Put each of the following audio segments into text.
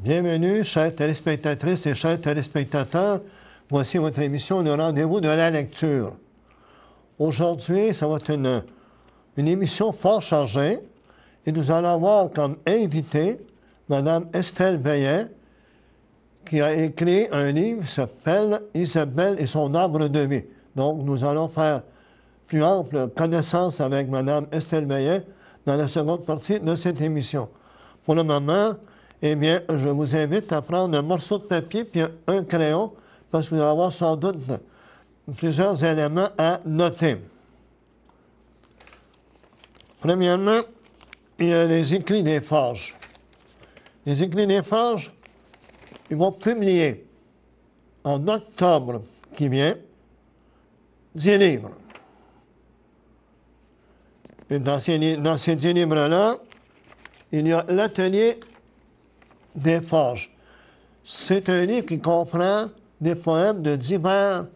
Bienvenue, chères téléspectatrices et chers téléspectateurs. Voici votre émission Le Rendez-vous de la lecture. Aujourd'hui, ça va être une émission fort chargée et nous allons avoir comme invitée Mme Estelle Veillet, qui a écrit un livre qui s'appelle « Isabelle et son arbre de vie ». Donc, nous allons faire plus ample connaissance avec Mme Estelle Veillet dans la seconde partie de cette émission. Pour le moment, eh bien, je vous invite à prendre un morceau de papier puis un crayon, parce que vous allez avoir sans doute plusieurs éléments à noter. Premièrement, il y a les écrits des Forges. Les écrits des Forges, ils vont publier en octobre qui vient 10 livres. Et dans ces 10 livres-là, il y a l'Atelier des Forges. C'est un livre qui comprend des poèmes de divers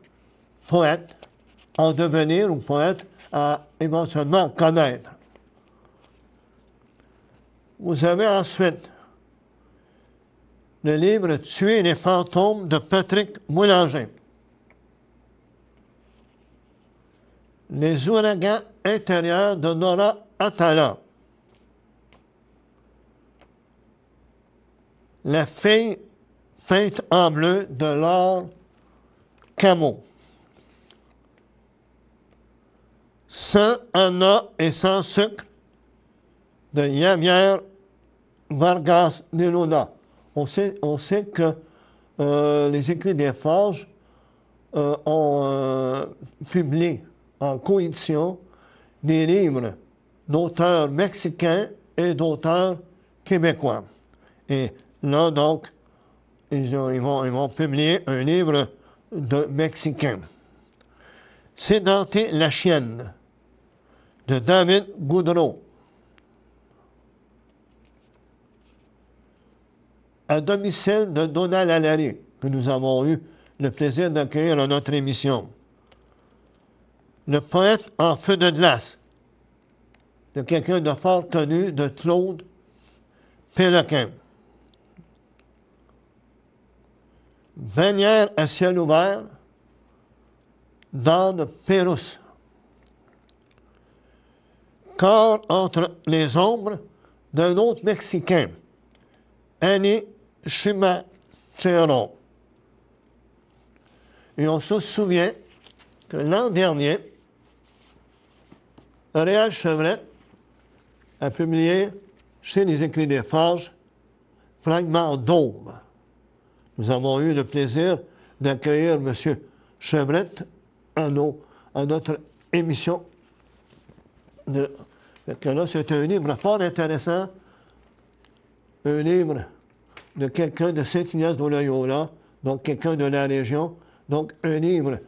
poètes en devenir ou poètes à éventuellement connaître. Vous avez ensuite le livre « Tuer les fantômes » de Patrick Boulanger. Les ouragans intérieurs de Nora Atala. La fille peinte en bleu de Laure Camo. Sans Anna et sans sucre de Javier Vargas de Luna. On sait que les écrits des Forges ont publié en coédition des livres d'auteurs mexicains et d'auteurs québécois. Et là, donc, ils vont publier un livre de mexicain. Sédenté la chienne de David Goudreau. À domicile de Donald Allary, que nous avons eu le plaisir d'accueillir à notre émission. Le poète en feu de glace, de quelqu'un de fort connu, de Claude Péloquin. Bannière à ciel ouvert, d'Anne Pérusse. Corps entre les ombres d'un autre Mexicain, Annie Chimachero. Et on se souvient que l'an dernier, Réal Chevrette a publié chez les Écrits des Forges Fragments d'ombre. Nous avons eu le plaisir d'accueillir M. Chevrette à notre émission. Là, c'est un livre fort intéressant, un livre de quelqu'un de Saint-Ignace de Loyola, donc quelqu'un de la région, donc un livre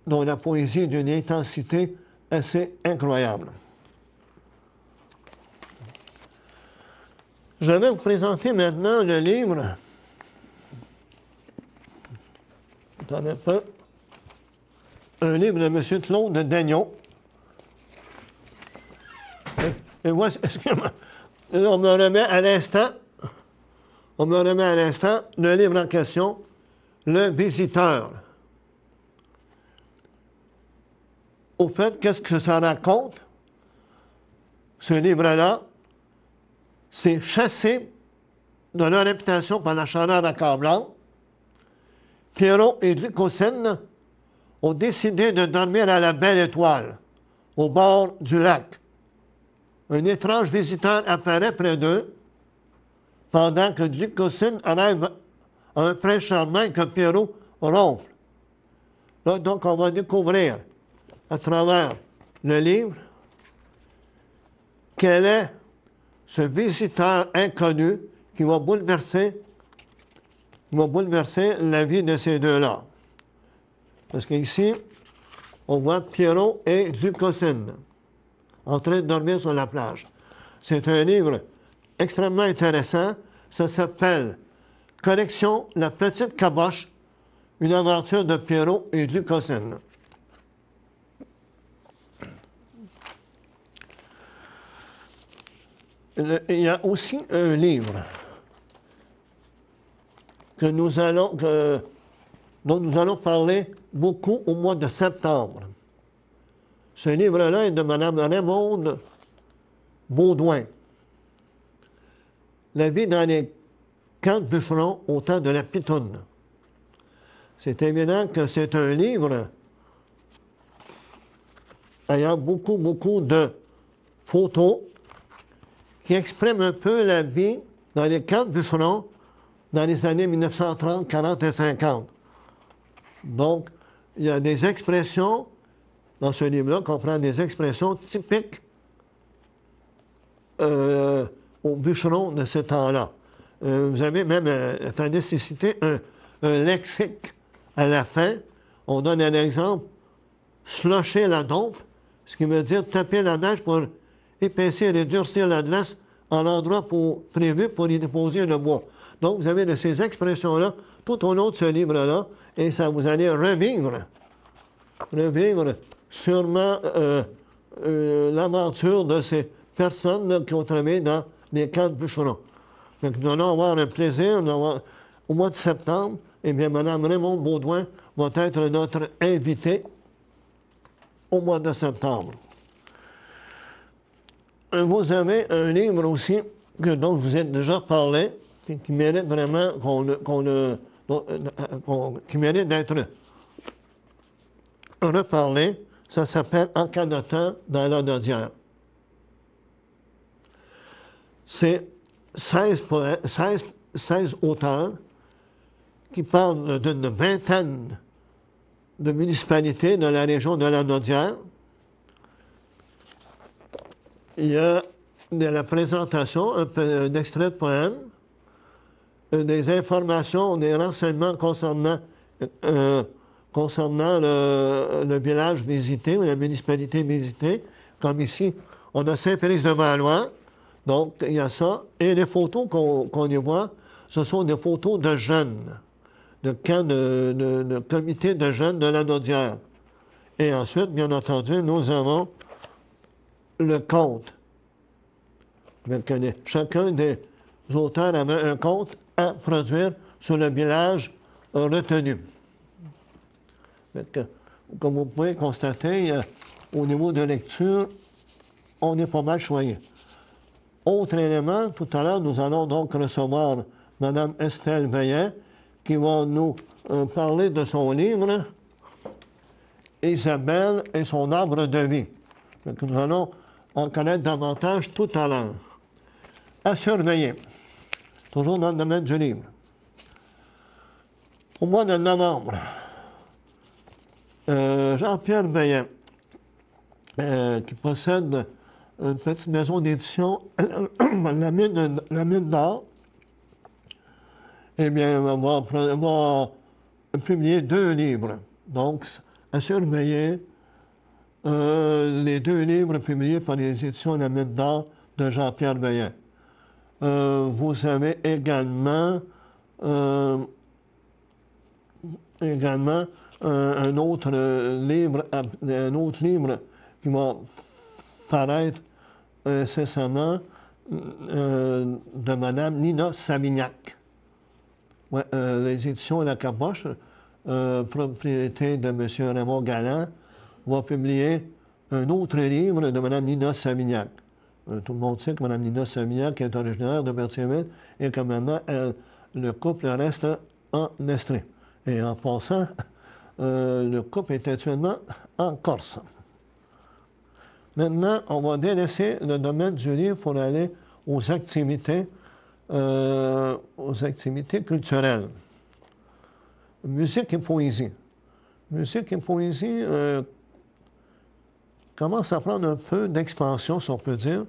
dont la poésie est d'une intensité assez incroyable. Je vais vous présenter maintenant le livre. Attendez un peu. Un livre de M. Claude de Daigneault. Et voici, excusez-moi, on me remet à l'instant le livre en question, Le Visiteur. Au fait, qu'est-ce que ça raconte? Ce livre-là, c'est chassé de leur réputation par la chaleur accablante. Pierrot et Glycocène ont décidé de dormir à la Belle Étoile, au bord du lac. Un étrange visiteur apparaît près d'eux, pendant que Glycocène rêve à un prince charmant et que Pierrot ronfle. Là, donc, on va découvrir, à travers le livre, quel est ce visiteur inconnu qui va bouleverser la vie de ces deux-là. Parce qu'ici, on voit Pierrot et Glycocène en train de dormir sur la plage. C'est un livre extrêmement intéressant. Ça s'appelle « Collection La Petite Caboche, une aventure de Pierrot et Glycocène ». Il y a aussi un livre dont nous allons parler beaucoup au mois de septembre. Ce livre-là est de Mme Raymonde Baudouin. La vie dans les camps de bûcherons au temps de la Pitoune. C'est évident que c'est un livre ayant beaucoup de photos qui expriment un peu la vie dans les camps de bûcherons dans les années 1930, 40 et 50. Donc, il y a des expressions, dans ce livre-là, qu'on prend des expressions typiques aux bûcherons de ce temps-là. Vous avez même la nécessité un lexique à la fin. On donne un exemple, slusher la dompe, ce qui veut dire taper la neige pour épaissir et durcir la glace en l'endroit prévu pour y déposer le bois. Donc, vous avez de ces expressions-là tout au long de ce livre-là, et ça vous allez revivre sûrement l'aventure de ces personnes là, qui ont travaillé dans les camps de bûcherons. Donc, nous allons avoir un plaisir au mois de septembre. Eh bien, Mme Raymonde Baudouin va être notre invitée au mois de septembre. Vous avez un livre aussi dont je vous ai déjà parlé, qui mérite vraiment qui mérite d'être reparlé. Ça s'appelle « En cas de temps dans la Nodière ». C'est 16 auteurs qui parlent d'une vingtaine de municipalités de la région de la Nodière. Il y a de la présentation, un extrait de poème, des informations, des renseignements concernant le village visité ou la municipalité visitée. Comme ici, on a Saint-Félix-de-Valois, donc il y a ça. Et les photos qu'on y voit, ce sont des photos de jeunes, de camps de comité de jeunes de la Nodière. Et ensuite, bien entendu, nous avons le conte. Chacun des auteurs avait un conte à produire sur le village retenu. Comme vous pouvez constater, au niveau de lecture, on est pas mal choyé. Autre élément, tout à l'heure, nous allons donc recevoir Mme Estelle Veillet, qui va nous parler de son livre « Isabelle et son arbre de vie ». Nous allons en connaître davantage tout à l'heure. À surveiller, toujours dans le domaine du livre. Au mois de novembre, Jean-Pierre Veillet, qui possède une petite maison d'édition, la Mine d'Or, eh bien, va publier 2 livres. Donc, à surveiller les 2 livres publiés par les éditions La Mine d'Or de Jean-Pierre Veillet. Vous avez également un autre livre qui va paraître incessamment de Mme Nina Savignac. Ouais, les éditions La Caboche, propriété de M. Raymond Galland, va publier un autre livre de Mme Nina Savignac. Tout le monde sait que Mme Nina Savignac est originaire de Berthierville et que maintenant, le couple reste en Estrie. Et en passant, le couple est actuellement en Corse. Maintenant, on va délaisser le domaine du livre pour aller aux activités culturelles. Musique et poésie. Musique et poésie commence à prendre un peu d'expansion, si on peut dire,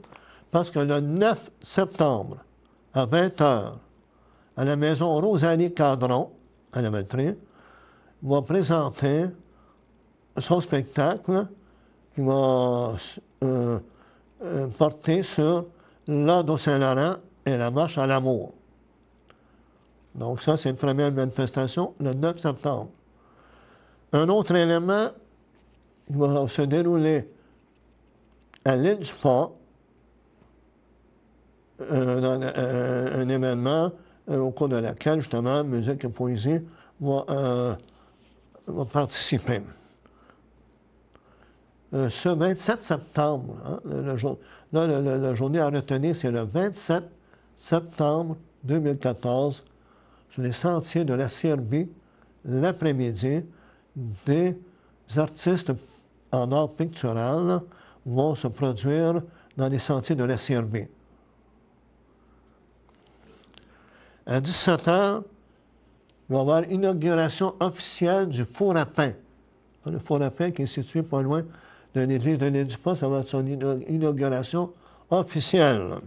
parce que le 9 septembre, à 20h, à la maison Rosalie Cadron, à la Métrie, va présenter son spectacle qui va porter sur l'Ode au Saint-Laurent et la marche à l'amour. Donc ça, c'est une première manifestation, le 9 septembre. Un autre élément qui va se dérouler à l'île du Fort, un événement au cours de laquelle, justement, Musique et Poésie va participer. Ce 27 septembre, hein, la journée à retenir, c'est le 27 septembre 2014, sur les sentiers de la CRB, l'après-midi, des artistes en art pictural vont se produire dans les sentiers de la CRB. À 17h, il va y avoir l'inauguration officielle du four à pain. Le four à pain qui est situé pas loin de l'église de l'Île-du-Pas, ça va être son inauguration officielle.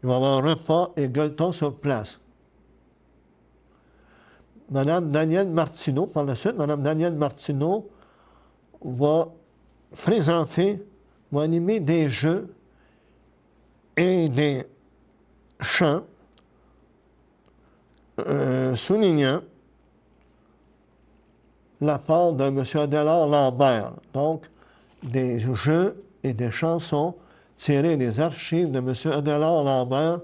Il va y avoir un repas et gueuleton sur place. Mme Danielle Martineau, par la suite, Mme Danielle Martineau va présenter, va animer des jeux et des chants soulignant la part de M. Adélard Lambert. Donc, des jeux et des chansons tirées des archives de M. Adélard Lambert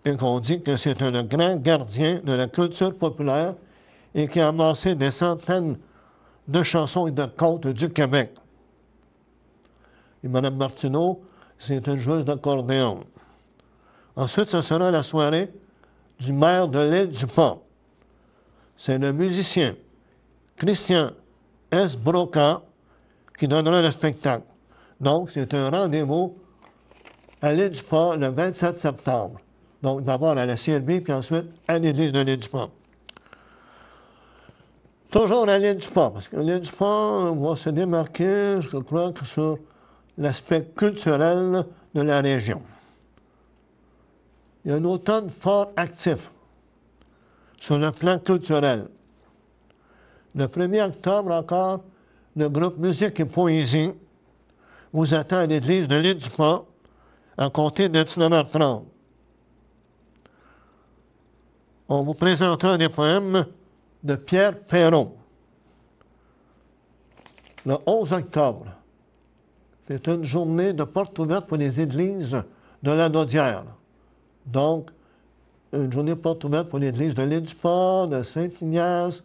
et qu'on dit que c'est un grand gardien de la culture populaire et qui a amassé des centaines de chansons et de contes du Québec. Et Mme Martineau, c'est une joueuse d'accordéon. Ensuite, ce sera la soirée du maire de l'Île-du-Pas. C'est le musicien Christian S. Broca qui donnera le spectacle. Donc, c'est un rendez-vous à l'Île-du-Pas le 27 septembre. Donc, d'abord à la CLB, puis ensuite à l'église de l'Île-du-Pas. Toujours à l'Île-du-Pas, parce que l'Île-du-Pas va se démarquer, je crois, que sur l'aspect culturel de la région. Il y a un automne fort actif sur le plan culturel. Le 1er octobre encore, le groupe Musique et Poésie vous attend à l'église de l'Île-du-Pas à compter de 19h30. On vous présentera des poèmes de Pierre Perrault. Le 11 octobre, c'est une journée de porte ouverte pour les églises de la Naudière. Donc, une journée porte ouverte pour l'église de l'Île-du-Pas, de Saint-Ignace,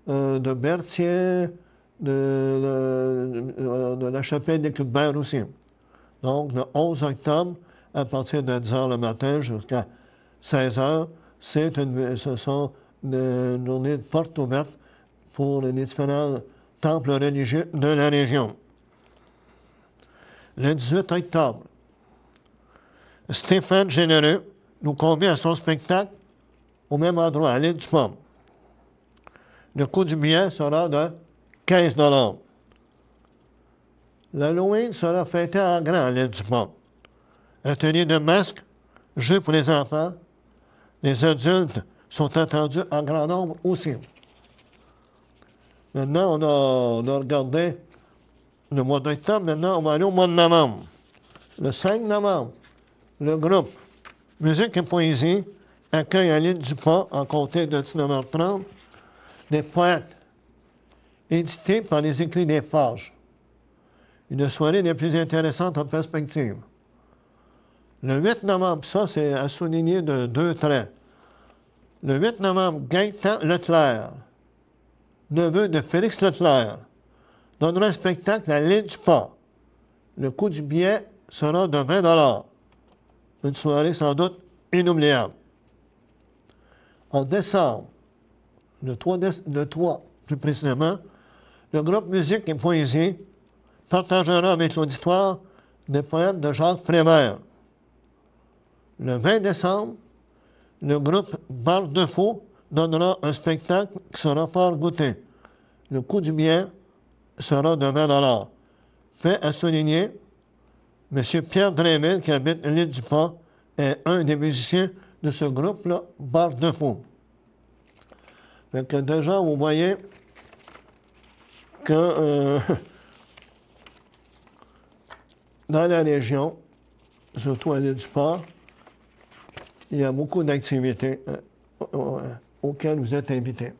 de Berthier, de la chapelle des Cuthberts aussi. Donc, le 11 octobre, à partir de 10h le matin jusqu'à 16h, ce sont une journée de porte ouverte pour les différents temples religieux de la région. Le 18 octobre, Stéphane Généreux nous convie à son spectacle au même endroit, à l'Île-du-Pas. Le coût du billet sera de 15 $. L'Halloween sera fêté en grand à l'Île-du-Pas. Atelier de masques, jeux pour les enfants. Les adultes sont attendus en grand nombre aussi. Maintenant, on a regardé le mois d'octobre. Maintenant, on va aller au mois de novembre. Le 5 novembre, le groupe Musique et Poésie accueille à l'Île-du-Pas, en comté de 19h30, des poètes édités par les Écrits des Forges. Une soirée des plus intéressantes en perspective. Le 8 novembre, ça c'est à souligner de 2 traits. Le 8 novembre, Gaëtan Leclerc, neveu de Félix Leclerc, donnera un spectacle à l'Île-du-Pas. Le coût du billet sera de 20 $. Une soirée sans doute inoubliable. En décembre, le 3 plus précisément, le groupe Musique et Poésie partagera avec l'auditoire des poèmes de Jacques Prévert. Le 20 décembre, le groupe Barre de Faux donnera un spectacle qui sera fort goûté. Le coût du billet sera de 20 $. Fait à souligner, M. Pierre Drémel, qui habite l'Île-du-Pas, est un des musiciens de ce groupe-là, Barre de Faux. Fait que déjà, vous voyez que dans la région, surtout à l'Île-du-Pas, il y a beaucoup d'activités auxquelles vous êtes invités.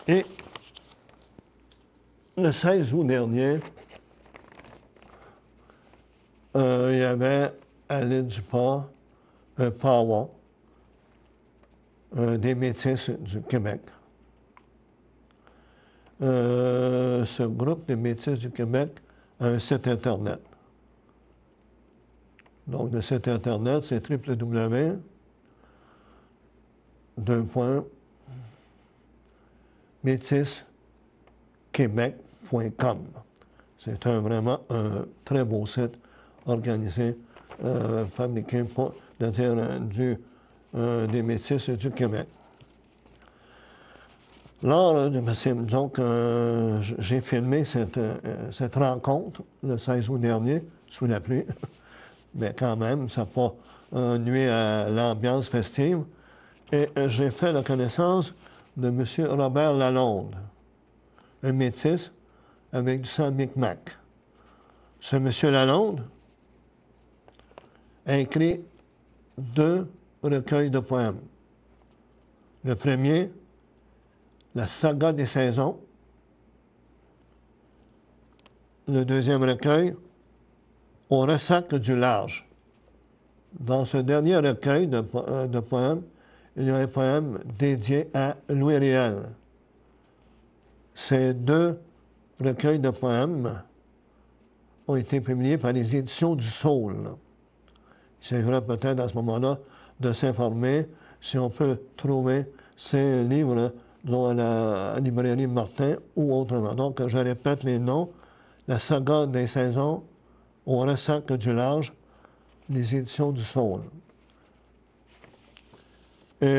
Et le 16 août dernier, il y avait à l'île du Port un powwow des Métis du Québec. Ce groupe des Métis du Québec a un site Internet. Donc, le site Internet, c'est www.métisquebec.com. C'est vraiment un très beau site organisé, fabriqué pour, des Métis du Québec. Lors de donc, j'ai filmé cette rencontre le 16 août dernier, sous la pluie. Mais quand même, ça n'a pas nuit à l'ambiance festive. Et j'ai fait la connaissance de M. Robert Lalonde, un métis avec du sang Micmac. Ce M. Lalonde a écrit 2 recueils de poèmes. Le premier, La saga des saisons. Le deuxième recueil, Au ressac du large. Dans ce dernier recueil de poèmes, il y a un poème dédié à Louis Riel. Ces 2 recueils de poèmes ont été publiés par les éditions du Saule. Il s'agira peut-être à ce moment-là de s'informer si on peut trouver ces livres à la librairie Martin ou autrement. Donc, je répète les noms. La saga des saisons, Au ressac du large, les éditions du Saule. Et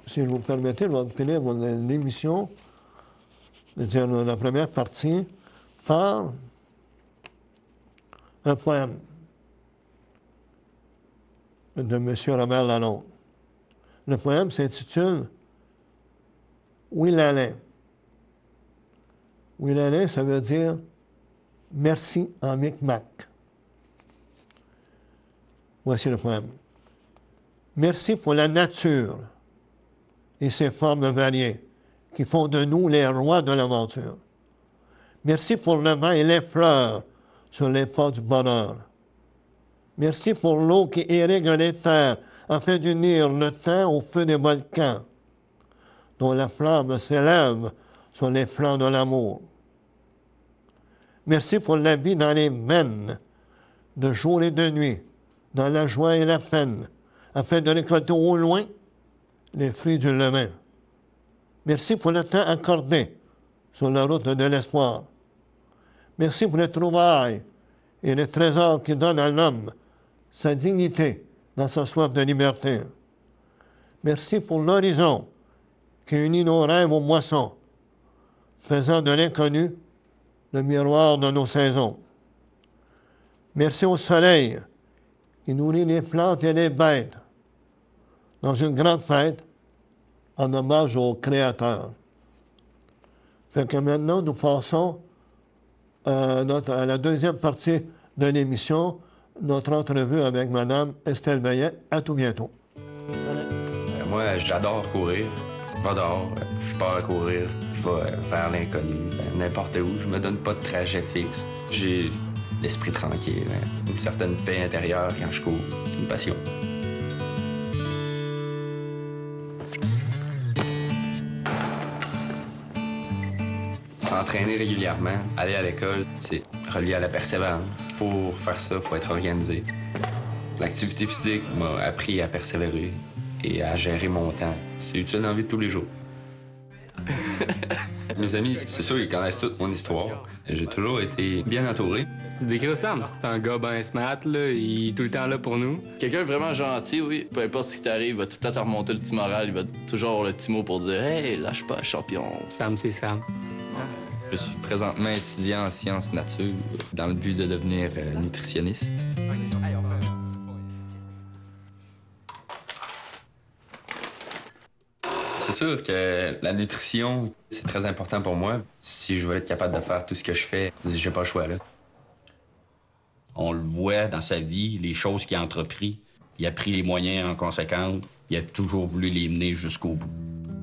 si je vous permettez, je vais finir l'émission, c'est-à-dire la première partie, par un poème de M. Robert Lalonde. Le poème s'intitule Willalin. Willalin, ça veut dire merci en Micmac. Voici le poème. Merci pour la nature et ses formes variées qui font de nous les rois de l'aventure. Merci pour le vent et les fleurs sur les pas du bonheur. Merci pour l'eau qui irrigue les terres afin d'unir le temps au feu des volcans, dont la flamme s'élève sur les flancs de l'amour. Merci pour la vie dans les veines, de jour et de nuit, dans la joie et la peine, afin de récolter au loin les fruits du levain. Merci pour le temps accordé sur la route de l'espoir. Merci pour les trouvailles et les trésors qui donnent à l'homme sa dignité dans sa soif de liberté. Merci pour l'horizon qui unit nos rêves aux moissons, faisant de l'inconnu le miroir de nos saisons. Merci au soleil qui nourrit les plantes et les bêtes dans une grande fête en hommage au Créateur. Fait que maintenant, nous passons à la deuxième partie de l'émission, notre entrevue avec Mme Estelle Veillet. À tout bientôt. Moi, j'adore courir. Je vais dehors, je pars à courir, je vais vers l'inconnu, n'importe où. Je me donne pas de trajet fixe. J'ai l'esprit tranquille, une certaine paix intérieure quand je cours. C'est une passion. S'entraîner régulièrement, aller à l'école, c'est relié à la persévérance. Pour faire ça, il faut être organisé. L'activité physique m'a appris à persévérer et à gérer mon temps. C'est utile dans la vie de tous les jours. Mes amis, c'est sûr qu'ils connaissent toute mon histoire. J'ai toujours été bien entouré. Tu décris Sam. C'est un gars ben smart, là. Il est tout le temps là pour nous. Quelqu'un de vraiment gentil, oui. Peu importe ce qui t'arrive, il va tout le temps te remonter le petit moral. Il va toujours avoir le petit mot pour dire « Hey, lâche pas, champion. » Sam, c'est Sam. Je suis présentement étudiant en sciences nature dans le but de devenir nutritionniste. C'est sûr que la nutrition, c'est très important pour moi. Si je veux être capable de faire tout ce que je fais, j'ai pas le choix, là. On le voit dans sa vie, les choses qu'il a entrepris. Il a pris les moyens en conséquence. Il a toujours voulu les mener jusqu'au bout.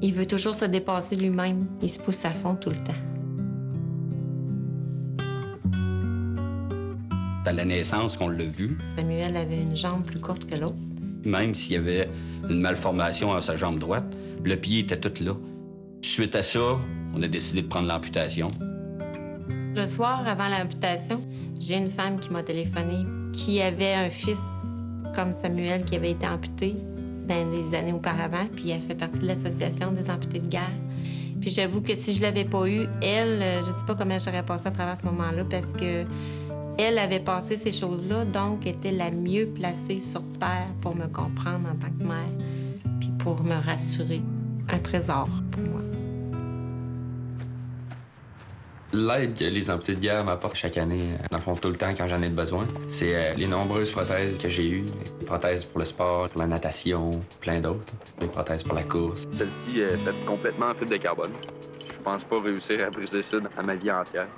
Il veut toujours se dépasser lui-même. Il se pousse à fond tout le temps. C'est à la naissance qu'on l'a vu. Samuel avait une jambe plus courte que l'autre. Même s'il y avait une malformation à sa jambe droite, le pied était tout là. Suite à ça, on a décidé de prendre l'amputation. Le soir, avant l'amputation, j'ai une femme qui m'a téléphoné qui avait un fils comme Samuel qui avait été amputé dans les années auparavant, puis elle fait partie de l'Association des amputés de guerre. Puis j'avoue que si je l'avais pas eu, elle, je sais pas comment j'aurais passé à travers ce moment-là, parce que elle avait passé ces choses-là, donc était la mieux placée sur Terre pour me comprendre en tant que mère, puis pour me rassurer. Un trésor pour moi. L'aide que les amputés de guerre m'apportent chaque année, dans le fond, tout le temps quand j'en ai besoin, c'est les nombreuses prothèses que j'ai eues. Les prothèses pour le sport, pour la natation, plein d'autres. Les prothèses pour la course. Celle-ci est faite complètement en fibre de carbone. Je pense pas réussir à briser ça à ma vie entière.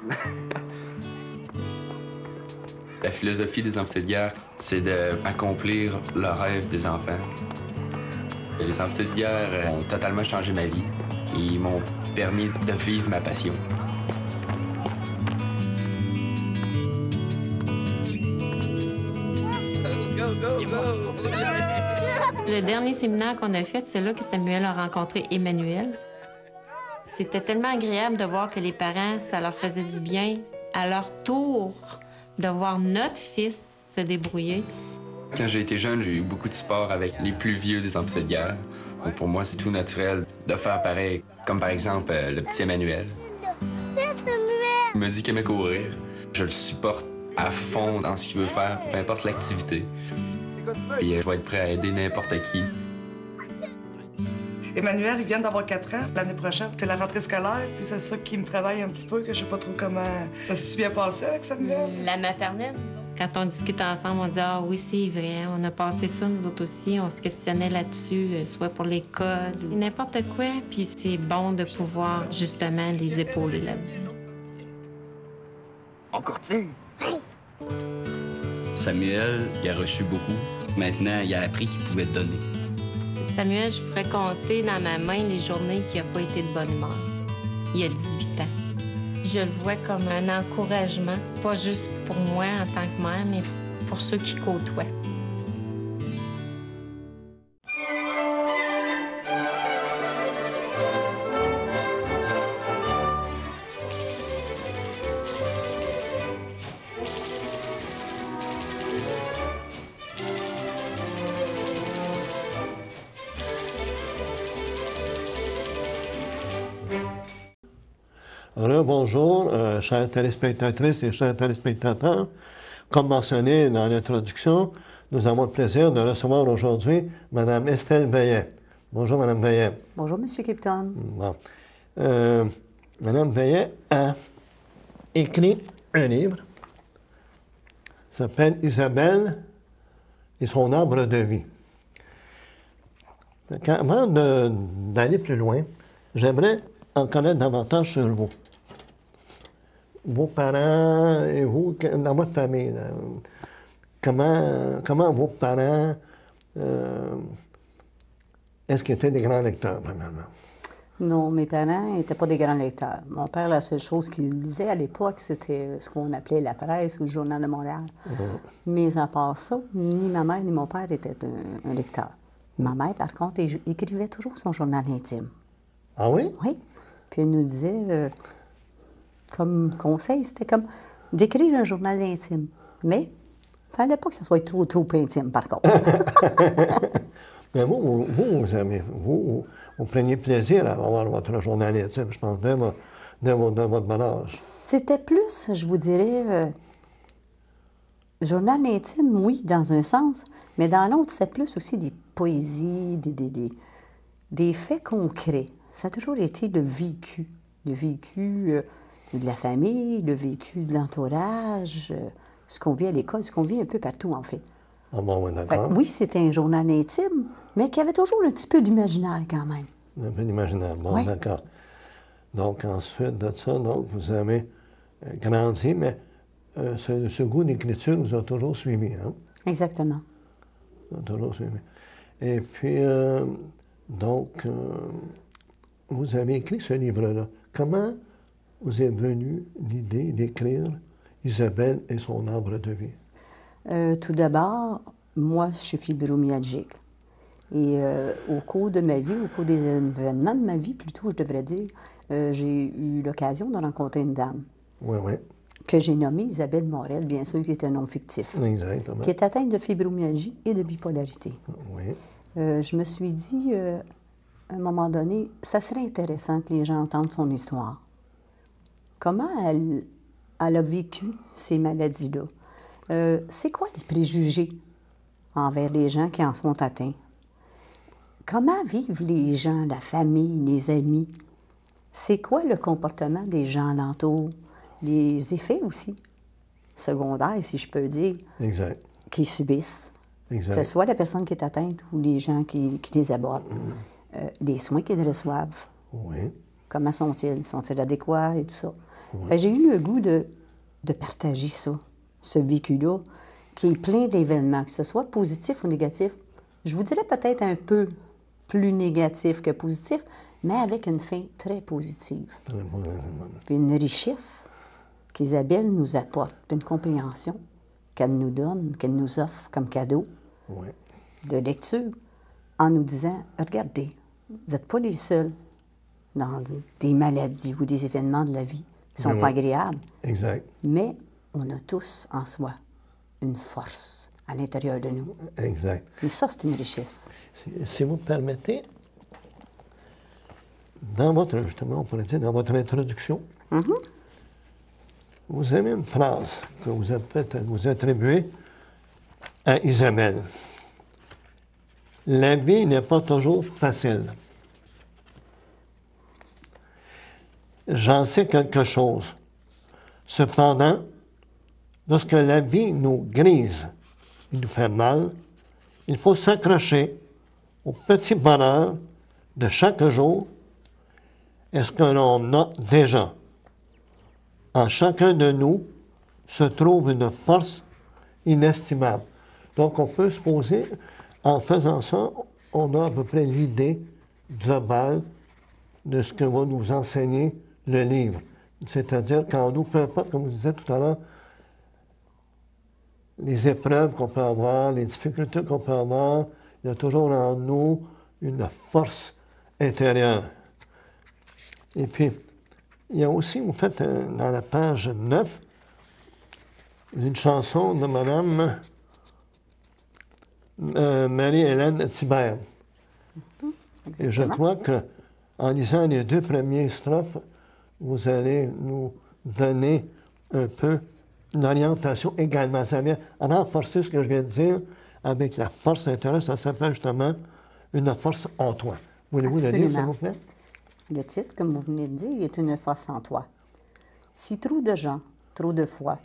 La philosophie des amputés de guerre, c'est d'accomplir le rêve des enfants. Les amputés de guerre ont totalement changé ma vie. Ils m'ont permis de vivre ma passion. Le dernier séminaire qu'on a fait, c'est là que Samuel a rencontré Emmanuel. C'était tellement agréable de voir que les parents, ça leur faisait du bien, à leur tour, de voir notre fils se débrouiller. Quand j'ai été jeune, j'ai eu beaucoup de sport avec les plus vieux des amputés de guerre. Donc pour moi, c'est tout naturel de faire pareil, comme par exemple le petit Emmanuel. Il me dit qu'il aimait courir. Je le supporte à fond dans ce qu'il veut faire, peu importe l'activité. Puis je vais être prêt à aider n'importe qui. Emmanuel, il vient d'avoir 4 ans. L'année prochaine, c'est la rentrée scolaire, puis c'est ça qui me travaille un petit peu, que je sais pas trop comment... Ça s'est bien passé avec Samuel? La maternelle, quand on discute ensemble, on dit « Ah oui, c'est vrai, on a passé ça, nous autres aussi. » On se questionnait là-dessus, soit pour l'école, ou n'importe quoi. Puis c'est bon de pouvoir, justement, les épauler là-dedans. On courtille! Samuel, il a reçu beaucoup. Maintenant, il a appris qu'il pouvait donner. Samuel, je pourrais compter dans ma main les journées qu'il n'a pas été de bonne humeur. Il a 18 ans. Je le vois comme un encouragement, pas juste pour moi en tant que mère, mais pour ceux qui côtoient. Bonjour, chères téléspectatrices et chers téléspectateurs. Comme mentionné dans l'introduction, nous avons le plaisir de recevoir aujourd'hui Mme Estelle Veillet. Bonjour, Mme Veillet. Bonjour, M. Kipton. Bon. Mme Veillet a écrit un livre qui s'appelle Isabelle et son arbre de vie. Avant d'aller plus loin, j'aimerais en connaître davantage sur vous. Vos parents et vous, dans votre famille, là, comment vos parents, est-ce qu'ils étaient des grands lecteurs, premièrement? Non, mes parents n'étaient pas des grands lecteurs. Mon père, la seule chose qu'il lisait à l'époque, c'était ce qu'on appelait la presse ou le Journal de Montréal. Mais à part ça, ni ma mère ni mon père étaient un lecteur. Ma mère, par contre, écrivait toujours son journal intime. Ah oui? Oui. Puis elle nous disait, comme conseil, c'était comme d'écrire un journal intime. Mais il ne fallait pas que ça soit trop intime, par contre. Mais vous preniez plaisir à avoir votre journal intime, je pense, dès votre bon âge. C'était plus, je vous dirais, journal intime, oui, dans un sens, mais dans l'autre, c'est plus aussi des poésies, des faits concrets. Ça a toujours été le vécu de la famille, le vécu de l'entourage, ce qu'on vit à l'école, ce qu'on vit un peu partout, en fait. Ah bon, oui, d'accord. Oui, c'était un journal intime, mais qui avait toujours un petit peu d'imaginaire quand même. Un peu d'imaginaire, bon, oui. D'accord. Donc, ensuite de ça, donc, vous avez grandi, mais ce goût d'écriture vous a toujours suivi, hein? Exactement. Vous a toujours suivi. Et puis, donc, vous avez écrit ce livre-là. Comment vous est venue l'idée d'écrire Isabelle et son arbre de vie? Tout d'abord, moi, je suis fibromyalgique. Et au cours de ma vie, au cours des événements de ma vie, plutôt, je devrais dire, j'ai eu l'occasion de rencontrer une dame. Oui, oui. Que j'ai nommée Isabelle Morel, bien sûr, qui est un nom fictif. Exactement. Qui est atteinte de fibromyalgie et de bipolarité. Oui. Je me suis dit, à un moment donné, ça serait intéressant que les gens entendent son histoire. Comment elle a vécu ces maladies-là? C'est quoi les préjugés envers les gens qui en sont atteints? Comment vivent les gens, la famille, les amis? C'est quoi le comportement des gens alentours? Les effets aussi, secondaires, si je peux dire, Exact. qu'ils subissent. Exact. Que ce soit la personne qui est atteinte ou les gens qui les abordent. Les soins qu'ils reçoivent. Oui. Comment sont-ils? Sont-ils adéquats et tout ça? Fait que j'ai eu le goût de partager ça, ce vécu-là, qui est plein d'événements, que ce soit positif ou négatif. Je vous dirais peut-être un peu plus négatif que positif, mais avec une fin très positive. Puis une richesse qu'Isabelle nous apporte, puis une compréhension qu'elle nous donne, qu'elle nous offre comme cadeau de lecture, en nous disant, regardez, vous n'êtes pas les seuls dans des maladies ou des événements de la vie qui ne sont pas agréables. Exact. Mais on a tous en soi une force à l'intérieur de nous. Exact. Et ça, c'est une richesse. Si vous me permettez, dans votre, justement, on pourrait dire, dans votre introduction, vous avez une phrase que vous avez fait, vous attribuez à Isabelle. La vie n'est pas toujours facile. J'en sais quelque chose. Cependant, lorsque la vie nous grise, il nous fait mal, il faut s'accrocher au petit bonheur de chaque jour. Est-ce que l'on a déjà? En chacun de nous se trouve une force inestimable. Donc, on peut se poser, en faisant ça, on a à peu près l'idée globale de ce que va nous enseigner le livre. C'est-à-dire qu'en nous, peu importe, comme vous disiez tout à l'heure, les épreuves qu'on peut avoir, les difficultés qu'on peut avoir, il y a toujours en nous une force intérieure. Et puis, il y a aussi, vous faites dans la page 9, une chanson de Mme Marie-Hélène Thibert. Et je crois qu'en lisant les deux premières strophes, vous allez nous donner un peu une orientation également. Ça vient renforcer ce que je viens de dire avec la force intérieure. Ça s'appelle justement une force en toi. Voulez-vous le lire, s'il vous plaît? Le titre, comme vous venez de dire, est une force en toi. Si trop de gens, trop de fois,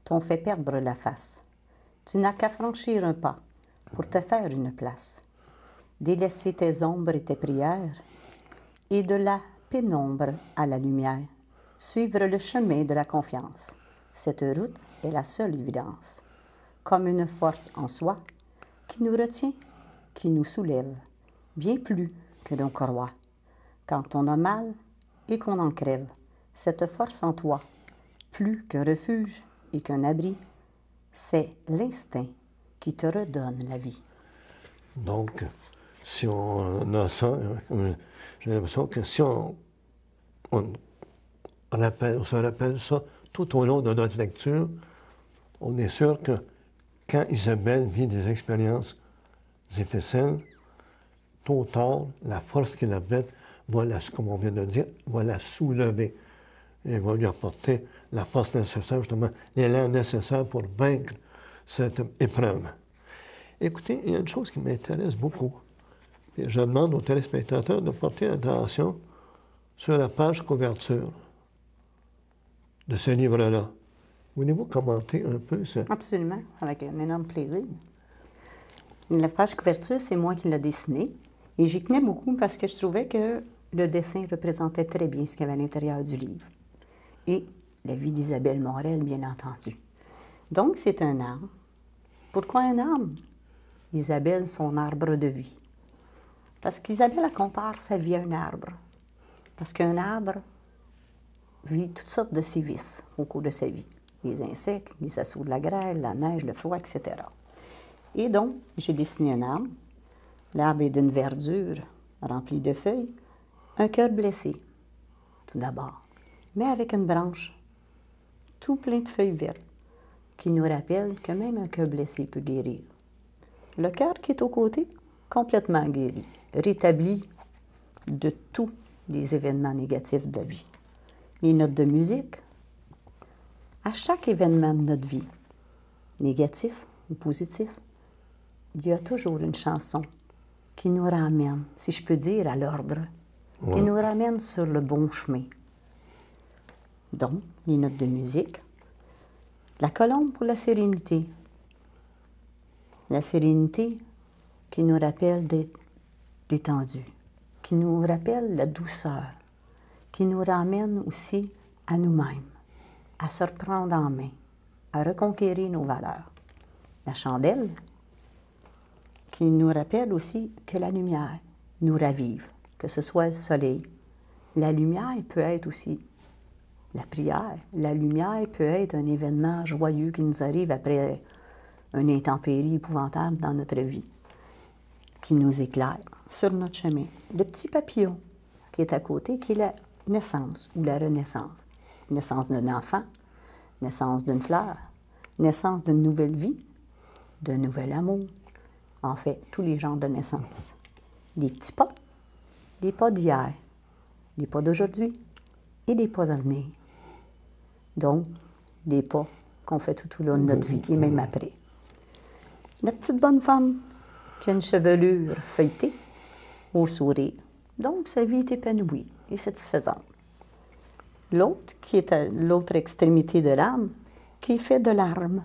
t'ont fait perdre la face, tu n'as qu'à franchir un pas pour te faire une place. Délaisser tes ombres et tes prières, et de la pénombre à la lumière, suivre le chemin de la confiance. Cette route est la seule évidence, comme une force en soi qui nous retient, qui nous soulève, bien plus que l'on croit. Quand on a mal et qu'on en crève, cette force en toi, plus qu'un refuge et qu'un abri, c'est l'instinct qui te redonne la vie. Donc, si on a ça, j'ai l'impression que si on se rappelle ça tout au long de notre lecture, on est sûr que quand Isabelle vit des expériences difficiles, tôt ou tard, la force qui l'habite comme on vient de dire, va la soulever et va lui apporter la force nécessaire, justement, l'élan nécessaire pour vaincre cette épreuve. Écoutez, il y a une chose qui m'intéresse beaucoup. Et je demande aux téléspectateurs de porter attention sur la page couverture de ce livre-là. Voulez-vous commenter un peu ça? Absolument, avec un énorme plaisir. La page couverture, c'est moi qui l'ai dessinée. Et j'y tenais beaucoup parce que je trouvais que le dessin représentait très bien ce qu'il y avait à l'intérieur du livre. Et la vie d'Isabelle Morel, bien entendu. Donc, c'est un arbre. Pourquoi un arbre? Isabelle, son arbre de vie. Parce qu'Isabelle, elle compare sa vie à un arbre. Parce qu'un arbre vit toutes sortes de sévices au cours de sa vie. les insectes, les assauts de la grêle, la neige, le froid, etc. Et donc, j'ai dessiné un arbre. L'arbre est d'une verdure remplie de feuilles, un cœur blessé, tout d'abord, mais avec une branche tout plein de feuilles vertes, qui nous rappelle que même un cœur blessé peut guérir. Le cœur qui est au côté, complètement guéri, rétabli de tous les événements négatifs de la vie. Les notes de musique, à chaque événement de notre vie, négatif ou positif, il y a toujours une chanson qui nous ramène, si je peux dire, à l'ordre, qui nous ramène sur le bon chemin. Donc, les notes de musique, la colombe pour la sérénité. La sérénité qui nous rappelle d'être détendu, qui nous rappelle la douceur, qui nous ramène aussi à nous-mêmes, à se reprendre en main, à reconquérir nos valeurs. La chandelle, qui nous rappelle aussi que la lumière nous ravive, que ce soit le soleil. La lumière peut être aussi la prière. La lumière peut être un événement joyeux qui nous arrive après une intempérie épouvantable dans notre vie, qui nous éclaire sur notre chemin. Le petit papillon qui est à côté, qui est la naissance ou la renaissance. Naissance d'un enfant, naissance d'une fleur, naissance d'une nouvelle vie, d'un nouvel amour. En fait, tous les genres de naissance. Les petits pas, les pas d'hier, les pas d'aujourd'hui et les pas à venir. Donc, les pas qu'on fait tout au long de notre vie et même après. La petite bonne femme qui a une chevelure feuilletée, au sourire. Donc, sa vie est épanouie et satisfaisante. L'autre, qui est à l'autre extrémité de l'arbre, qui fait de l'arbre,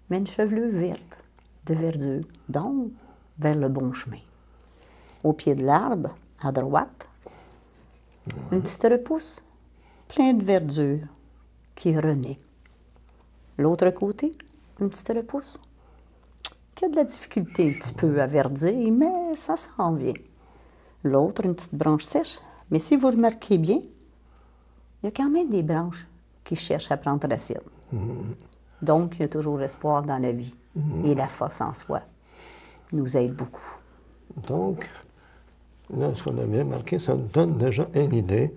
mais une chevelure verte, de verdure, donc vers le bon chemin. Au pied de l'arbre, à droite, une petite repousse, plein de verdure, qui renaît. L'autre côté, une petite repousse, qui a de la difficulté un petit peu à verdir, mais ça s'en vient. L'autre, une petite branche sèche, mais si vous remarquez bien, il y a quand même des branches qui cherchent à prendre racine. Donc, il y a toujours espoir dans la vie. Et la force en soi nous aide beaucoup. Donc, là, ce qu'on a bien marqué, ça nous donne déjà une idée,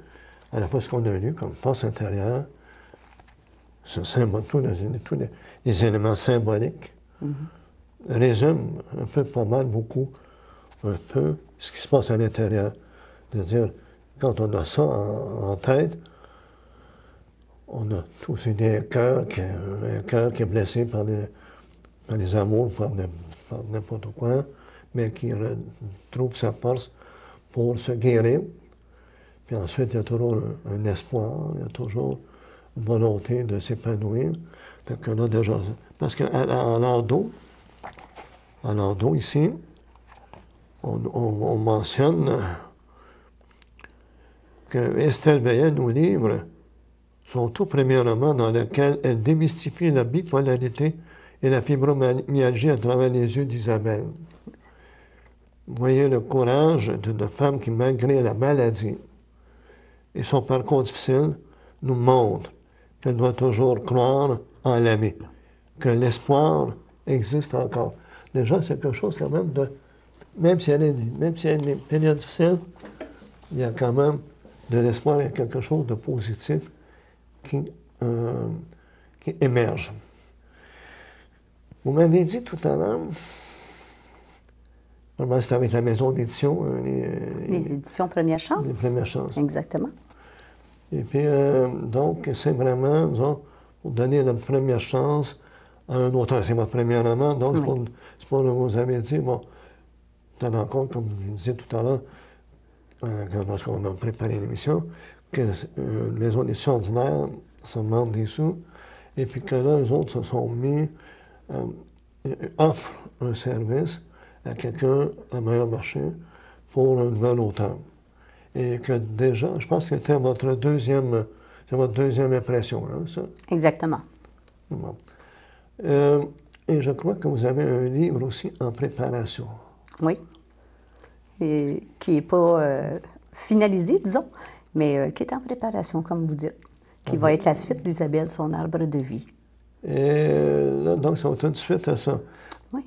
à la fois ce qu'on a lu comme force intérieure, tous les éléments symboliques, résume un peu, pas mal, beaucoup, un peu ce qui se passe à l'intérieur. C'est-à-dire, quand on a ça en tête, on a tous une idée, un cœur qui est blessé par les amours, par n'importe quoi, mais qui trouve sa force pour se guérir. Puis ensuite, il y a toujours un espoir, il y a toujours une volonté de s'épanouir. Fait que là, déjà, parce qu'en landau, ici, on mentionne que Estelle Veillet nous livre son tout premier roman dans lequel elle démystifie la bipolarité et la fibromyalgie à travers les yeux d'Isabelle. Vous voyez le courage d'une femme qui, malgré la maladie et son parcours difficile, nous montre qu'elle doit toujours croire en la vie, que l'espoir existe encore. Déjà, c'est quelque chose quand même de... Même si elle a une période difficile, il y a quand même de l'espoir, il y a quelque chose de positif qui émerge. Vous m'avez dit tout à l'heure, c'était avec la maison d'édition. Les éditions Première Chance. Les Premières Chances. Exactement. Et puis, donc, c'est vraiment, disons, pour donner la première chance à un auteur. C'est votre premier roman, donc c'est pour vous avez dit, bon, tenant en compte, comme je disais tout à l'heure, lorsqu'on a préparé l'émission, qu'une maison d'édition ordinaire se demande des sous, et puis que là, eux autres se sont mis, offrent un service à quelqu'un à meilleur marché pour un nouvel auteur. Et que déjà, je pense que c'était votre deuxième impression, hein, ça? Exactement. Bon. Et je crois que vous avez un livre aussi en préparation. Oui. Et qui n'est pas finalisé, disons, mais qui est en préparation, comme vous dites, qui va être la suite d'Isabelle, son arbre de vie. Et là, donc, ça va être une suite à ça. Oui.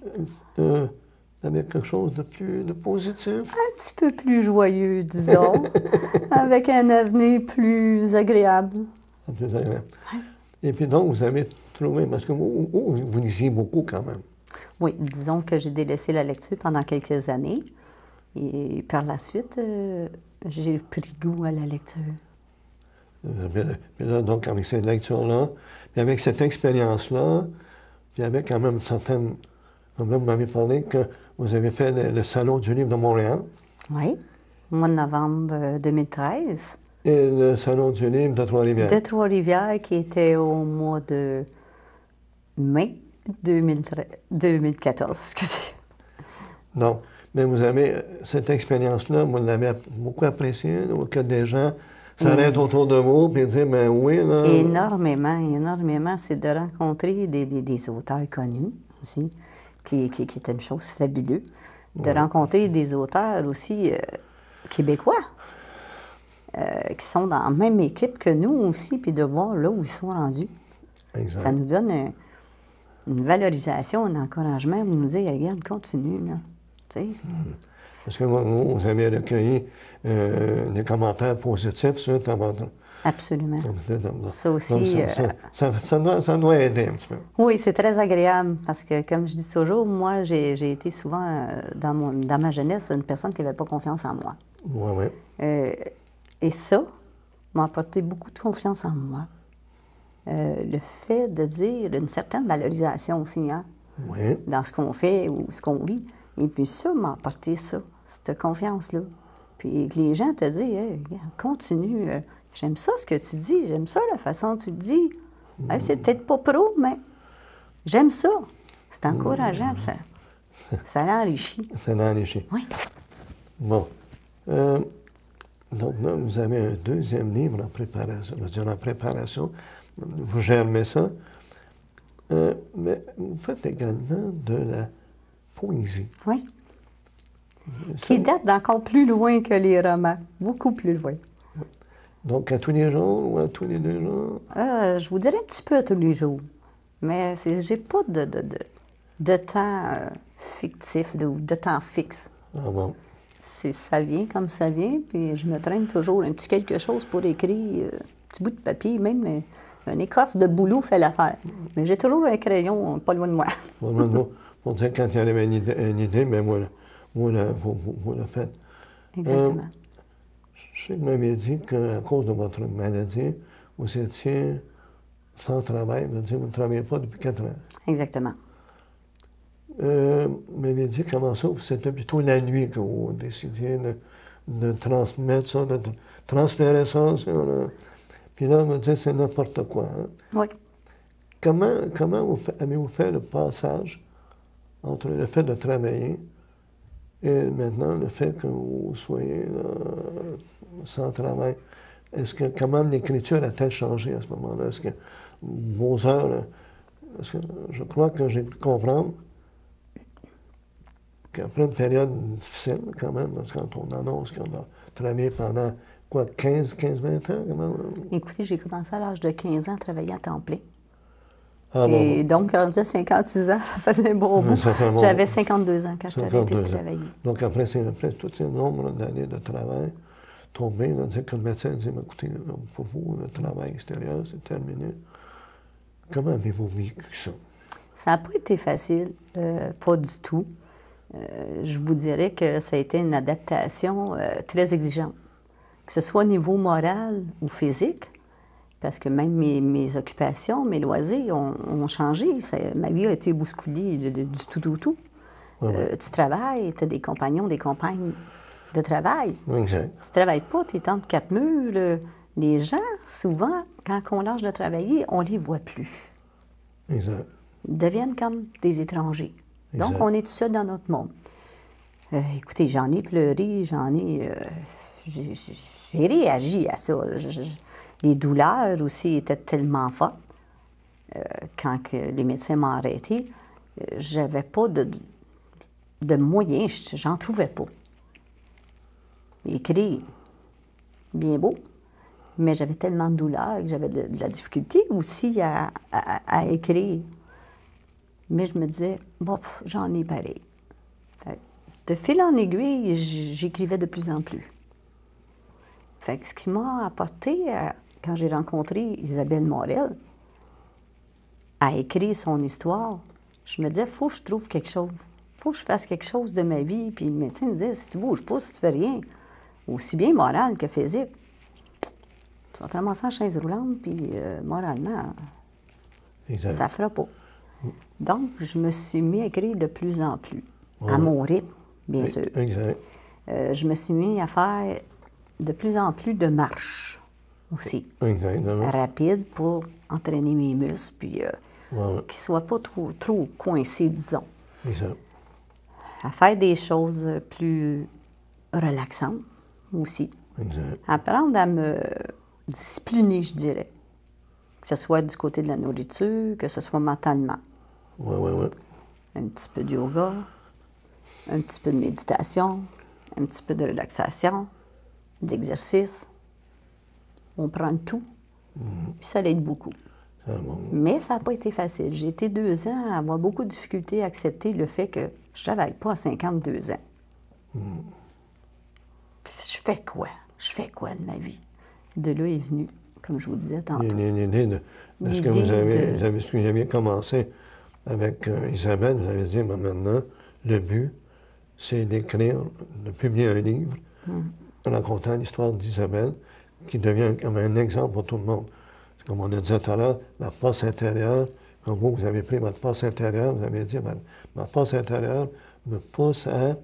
Avec quelque chose de plus positif? Un petit peu plus joyeux, disons, avec un avenir plus agréable. Plus agréable. Et puis donc, vous avez trouvé, parce que vous lisiez beaucoup quand même. Oui, disons que j'ai délaissé la lecture pendant quelques années. Et par la suite, j'ai pris goût à la lecture. Puis là, donc, avec cette lecture-là, puis avec cette expérience-là, puis avec quand même certaines... Comme là, vous m'avez parlé que vous avez fait le Salon du livre de Montréal. Oui, au mois de novembre 2013. Et le Salon du livre de Trois-Rivières. De Trois-Rivières, qui était au mois de mai 2014, excusez. Non, mais vous avez cette expérience-là, vous l'avez beaucoup appréciée, ou que des gens s'arrêtent autour de vous et disent, ben oui, là... Énormément, énormément. C'est de rencontrer des auteurs connus aussi, qui est une chose fabuleuse. De rencontrer des auteurs aussi québécois, qui sont dans la même équipe que nous aussi, puis de voir là où ils sont rendus. Exact. Ça nous donne une valorisation, un encouragement. Vous nous dites, regarde, continue, là. Tu sais. Parce que vous avez recueilli des commentaires positifs suite à votre... Absolument. Ça aussi... Donc, ça doit aider un petit peu. Oui, c'est très agréable parce que, comme je dis toujours, moi, j'ai été souvent, dans ma jeunesse, une personne qui n'avait pas confiance en moi. Oui, oui. Et ça m'a apporté beaucoup de confiance en moi. Le fait de dire une certaine valorisation aussi, hein, Oui. dans ce qu'on fait ou ce qu'on vit. Et puis ça m'a apporté ça, cette confiance-là. Puis que les gens te disent, hey, continue, j'aime ça ce que tu dis, j'aime ça la façon dont tu le dis. Hey, c'est peut-être pas pro, mais j'aime ça. C'est encourageant, ça l'enrichit. Ça l'enrichit. Oui. Bon. Donc là, vous avez un deuxième livre en préparation. Je veux dire, en préparation. Vous germez ça. Mais vous faites également de la poésie. Oui. Qui date d'encore plus loin que les romans. Beaucoup plus loin. Donc, à tous les jours ou à tous les 2 jours? Je vous dirais un petit peu à tous les jours. Mais j'ai pas de temps fictif, de temps fixe. Ah bon? Ça vient comme ça vient, puis je me traîne toujours un petit quelque chose pour écrire, un petit bout de papier, même une écorce de boulot fait l'affaire. Mais j'ai toujours un crayon pas loin de moi. Pas loin de moi. Pour dire quand il y avait une idée, mais vous la faites. Exactement. Je sais que vous m'avez dit qu'à cause de votre maladie, vous étiez sans travail. Vous ne travaillez pas depuis 4 ans. Exactement. Vous m'avez dit comment ça, c'était plutôt la nuit que vous décidiez de transmettre ça, de transférer ça. Puis là, on me dit c'est n'importe quoi. Hein? Oui. Comment avez-vous fait le passage entre le fait de travailler et maintenant le fait que vous soyez là, sans travail? Comment l'écriture a-t-elle changé à ce moment-là? Est-ce que vos heures... Parce que je crois que j'ai pu comprendre qu'après une période difficile, quand même, parce que quand on annonce qu'on a travaillé pendant, 15-20 ans? Écoutez, j'ai commencé à l'âge de 15 ans à travailler à temps plein. Ah, et donc, rendu à 56 ans, ça faisait un bon bout. J'avais 52 ans quand j'ai arrêté de travailler. Donc, après tout ce nombre d'années de travail, tombé, dire que le médecin dit, écoutez, pour vous, le travail extérieur, c'est terminé. Comment avez-vous vécu ça? Ça n'a pas été facile, pas du tout. Je vous dirais que ça a été une adaptation très exigeante, que ce soit au niveau moral ou physique, parce que même mes occupations, mes loisirs ont changé. Ma vie a été bousculée du tout au tout. Tu travailles, tu as des compagnons, des compagnes de travail. Exact. Tu ne travailles pas, tu es entre 4 murs. Les gens, souvent, quand on lâche de travailler, on ne les voit plus. Exact. Ils deviennent comme des étrangers. Exact. Donc, on est tout seul dans notre monde. Écoutez, j'en ai pleuré, j'ai réagi à ça. Les douleurs aussi étaient tellement fortes. Quand les médecins m'ont arrêté, j'avais pas de moyens, j'en trouvais pas. Écrire, bien beau, Mais j'avais tellement de douleur que j'avais de la difficulté aussi à écrire. Mais je me disais, bon, j'en ai pareil. Fait que de fil en aiguille, j'écrivais de plus en plus. Fait que ce qui m'a apporté, quand j'ai rencontré Isabelle Morel, à écrire son histoire, je me disais, il faut que je trouve quelque chose. Il faut que je fasse quelque chose de ma vie. Puis le médecin me disait, si tu bouges pas, si tu fais rien, aussi bien moral que physique, tu vas te ramasser en chaise roulante, puis moralement, ça ne fera pas. Donc, je me suis mis à écrire de plus en plus, à mon rythme, bien sûr. Exact. Je me suis mis à faire de plus en plus de marches aussi. Exactement. Rapide pour entraîner mes muscles, puis qu'ils ne soient pas trop coincés, disons. Exact. À faire des choses plus relaxantes aussi. Exact. Apprendre à me discipliner, je dirais. Que ce soit du côté de la nourriture, que ce soit mentalement. Oui. Un petit peu de yoga, un petit peu de méditation, un petit peu de relaxation, d'exercice. On prend le tout, puis ça l'aide beaucoup. Mais ça n'a pas été facile. J'ai été 2 ans à avoir beaucoup de difficultés à accepter le fait que je ne travaille pas à 52 ans. Puis je fais quoi? Je fais quoi de ma vie? De là est venu, comme je vous disais tantôt. L'idée de ce que vous aviez commencé avec Isabelle, vous avez dit, ben, maintenant, le but, c'est d'écrire, de publier un livre racontant l'histoire d'Isabelle, qui devient comme un exemple pour tout le monde. Comme on a dit tout à l'heure, la force intérieure, comme vous avez pris votre force intérieure, vous avez dit, ma force intérieure me pousse à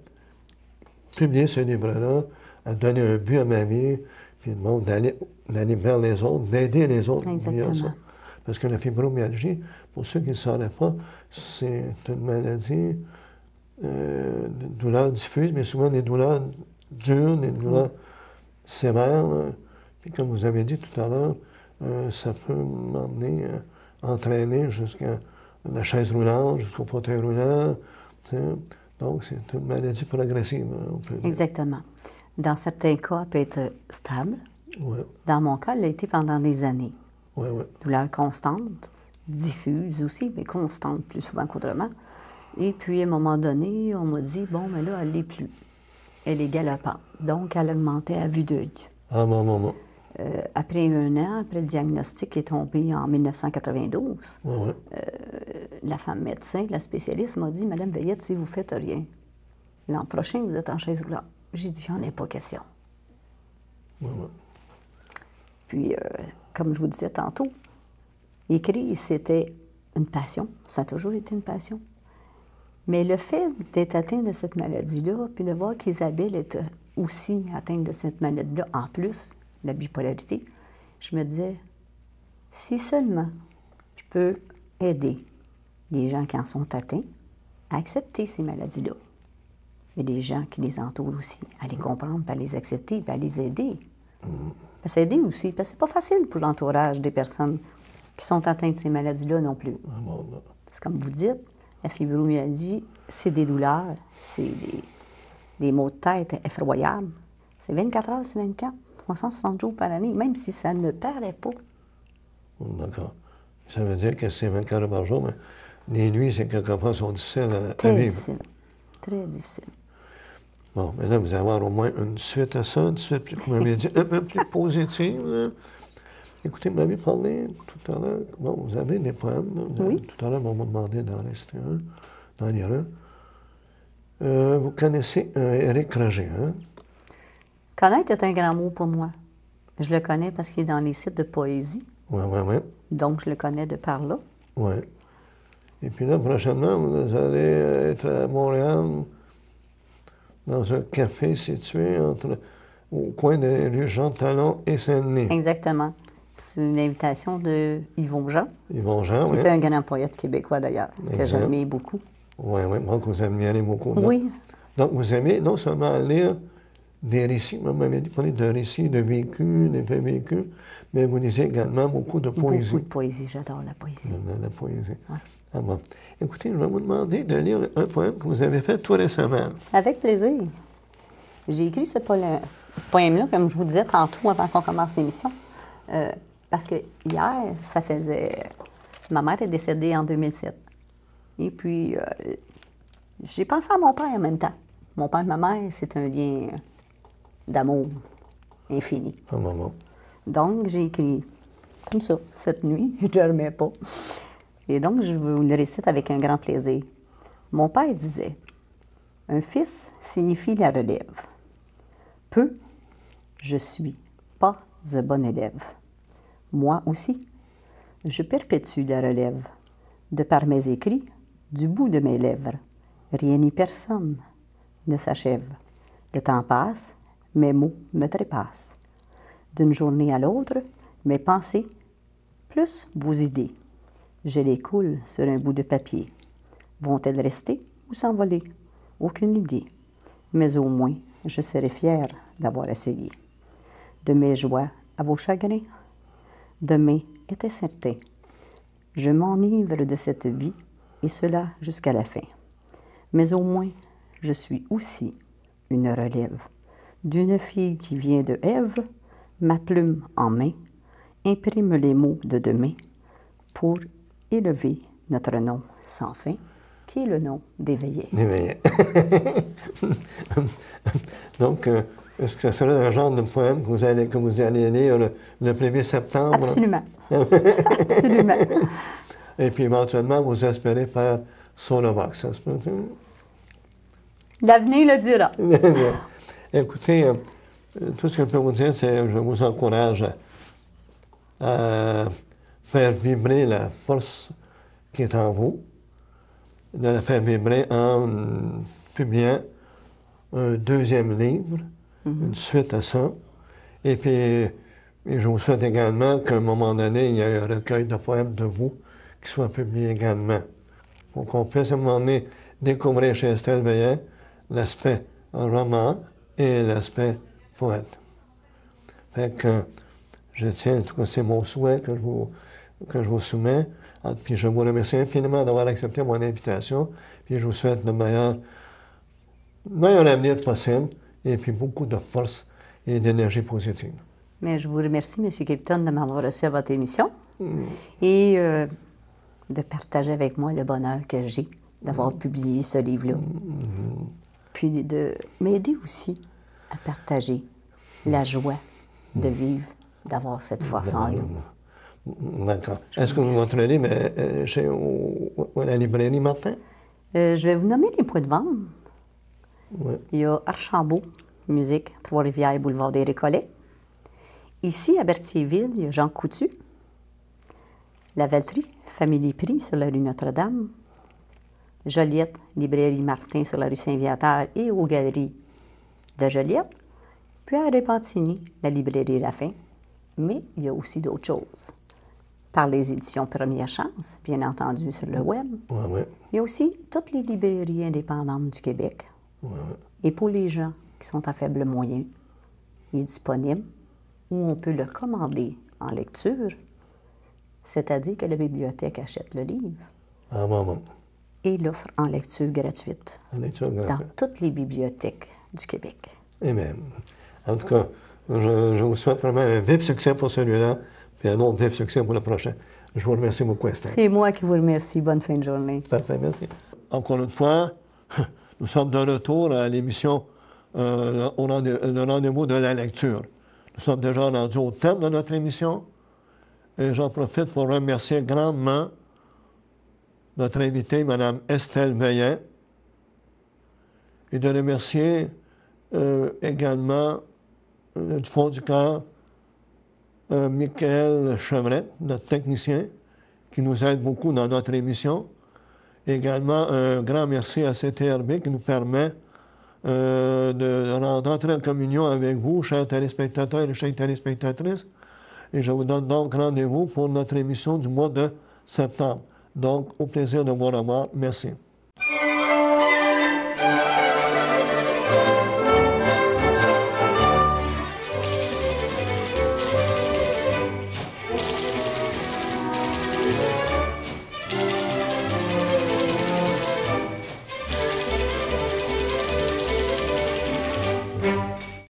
publier ce livre-là, à donner un but à ma vie, puis d'aller vers les autres, d'aider les autres via ça. Parce que la fibromyalgie, pour ceux qui ne savaient pas, c'est une maladie de douleurs diffuses, mais souvent des douleurs dures, des douleurs sévères. Puis comme vous avez dit tout à l'heure, ça peut m'emmener, entraîner jusqu'à la chaise roulante, jusqu'au fauteuil roulant. Donc, c'est une maladie progressive, on peut dire. Exactement. Dans certains cas, elle peut être stable. Ouais. Dans mon cas, elle l'a été pendant des années. Oui. Douleur constante, diffuse aussi, mais constante plus souvent qu'autrement. Et puis, à un moment donné, on m'a dit, bon, mais là, elle l'est plus. Elle est galopante. Donc, elle augmentait à vue d'œil. Ah, bon. Après 1 an, après le diagnostic qui est tombé en 1992, la femme médecin, la spécialiste, m'a dit, Madame Veillette, si vous ne faites rien, l'an prochain, vous êtes en chaise roulante. J'ai dit, il n'y en a pas question. Puis, comme je vous disais tantôt, écrire, c'était une passion. Ça a toujours été une passion. Mais le fait d'être atteinte de cette maladie-là, puis de voir qu'Isabelle est aussi atteinte de cette maladie-là, en plus, la bipolarité, je me disais, si seulement je peux aider les gens qui en sont atteints à accepter ces maladies-là, mais les gens qui les entourent aussi, à les comprendre, puis à les accepter, puis à les aider. Parce aider aussi, parce que c'est pas facile pour l'entourage des personnes qui sont atteintes de ces maladies-là non plus. Parce que comme vous dites, la fibromyalgie, c'est des douleurs, c'est des maux de tête effroyables. C'est 24 heures sur 24, 360 jours par année, même si ça ne paraît pas. D'accord. Ça veut dire que c'est 24 heures par jour, mais les nuits, c'est quelquefois sont difficiles à Très vivre. difficile. Très difficile. Bon, mais là, vous allez avoir au moins une suite à ça, une suite, vous m'avez dit, un peu plus positive. Là. Écoutez, vous m'avez parlé tout à l'heure, bon, vous avez des poèmes. Là, Oui. Tout à l'heure, on m'a demandé d'en rester un, d'en lire un. Vous connaissez Éric Roger, hein? Connaître est un grand mot pour moi. Je le connais parce qu'il est dans les sites de poésie. Oui. Donc, je le connais de par là. Oui. Et puis là, prochainement, vous allez être à Montréal, dans un café situé au coin des rues Jean-Talon et Saint-Denis. Exactement. C'est une invitation de Yvon Jean, Yvon Jean, qui oui. est un grand poète québécois d'ailleurs, que Exact. j'admire beaucoup. Oui, donc vous aimez beaucoup. Là. Oui, Donc vous aimez non seulement lire des récits, vous m'avez parlé de récits, de vécus, des faits vécus, mais vous lisez également beaucoup de poésie. beaucoup de poésie. J'adore la poésie. La poésie. Ouais. Ah bon. Écoutez, je vais vous demander de lire un poème que vous avez fait tout récemment. Avec plaisir. J'ai écrit ce poème-là, comme je vous disais tantôt avant qu'on commence l'émission, Parce que hier, ça faisait... Ma mère est décédée en 2007. Et puis, j'ai pensé à mon père en même temps. Mon père et ma mère, c'est un lien d'amour infini. Un moment. Donc, j'ai écrit comme ça, cette nuit, je ne dormais pas. Et donc, je vous le récite avec un grand plaisir. Mon père disait, « Un fils signifie la relève. Peu, je suis pas un bon élève. Moi aussi, je perpétue la relève. De par mes écrits, du bout de mes lèvres, rien ni personne ne s'achève. Le temps passe, mes mots me trépassent. D'une journée à l'autre, mes pensées, plus vos idées, je les coule sur un bout de papier. Vont-elles rester ou s'envoler? Aucune idée. Mais au moins, je serai fière d'avoir essayé. De mes joies à vos chagrins, demain était certain. Je m'enivre de cette vie, et cela jusqu'à la fin. Mais au moins, je suis aussi une relève d'une fille qui vient de Ève, ma plume en main, imprime les mots de demain pour élever notre nom sans fin, qui est le nom d'Éveillé. D'Éveillé. Donc, est-ce que ça serait un genre de poème que vous allez lire le 1er septembre? Absolument. Absolument. Et puis, éventuellement, vous espérez faire sur le Vox. Ça se peut? L'avenir le dira. Écoutez, tout ce que je peux vous dire, c'est que je vous encourage à faire vibrer la force qui est en vous, de la faire vibrer en publiant un deuxième livre, une suite à ça. Et puis, je vous souhaite également qu'à un moment donné, il y ait un recueil de poèmes de vous qui soit publié également. Pour qu'on puisse à un moment donné découvrir chez Estelle Veillet l'aspect roman et l'aspect poète. Fait que je tiens, en tout cas, c'est mon souhait que je vous soumets. Puis je vous remercie infiniment d'avoir accepté mon invitation. Puis je vous souhaite le meilleur avenir possible et puis beaucoup de force et d'énergie positive. Mais je vous remercie, M. Capitaine, de m'avoir reçu à votre émission et de partager avec moi le bonheur que j'ai d'avoir publié ce livre-là. Puis de m'aider aussi à partager la joie de vivre, d'avoir cette force en nous. D'accord. Est-ce que votre livre est chez la librairie Martin? Je vais vous nommer les points de vente. Oui. Il y a Archambault, musique, Trois-Rivières, boulevard des Récollets. Ici, à Berthierville, il y a Jean Coutu. La Valterie, Famille Prix sur la rue Notre-Dame. Joliette, librairie Martin sur la rue Saint-Viateur et aux galeries de Joliette. Puis à Repentigny, la librairie Raffin. Mais il y a aussi d'autres choses. Par les éditions Première Chance, bien entendu sur le web. Oui. Il y a aussi toutes les librairies indépendantes du Québec. Et pour les gens qui sont à faible moyen, il est disponible où on peut le commander en lecture, c'est-à-dire que la bibliothèque achète le livre et l'offre en lecture gratuite dans toutes les bibliothèques du Québec. Et même. En tout cas, je vous souhaite vraiment un vif succès pour celui-là, puis un autre vif succès pour le prochain. Je vous remercie beaucoup, Estelle. C'est moi qui vous remercie. Bonne fin de journée. Parfait, merci. Encore une fois, nous sommes de retour à l'émission le rendez-vous de la lecture. Nous sommes déjà rendus au terme de notre émission et j'en profite pour remercier grandement notre invitée, Mme Estelle Veillet, et de remercier également du fond du cœur Michael Chevrette, notre technicien, qui nous aide beaucoup dans notre émission. Également, un grand merci à CTRB qui nous permet de rentrer en communion avec vous, chers téléspectateurs et chères téléspectatrices. Et je vous donne donc rendez-vous pour notre émission du mois de septembre. Donc, au plaisir de vous revoir. Merci.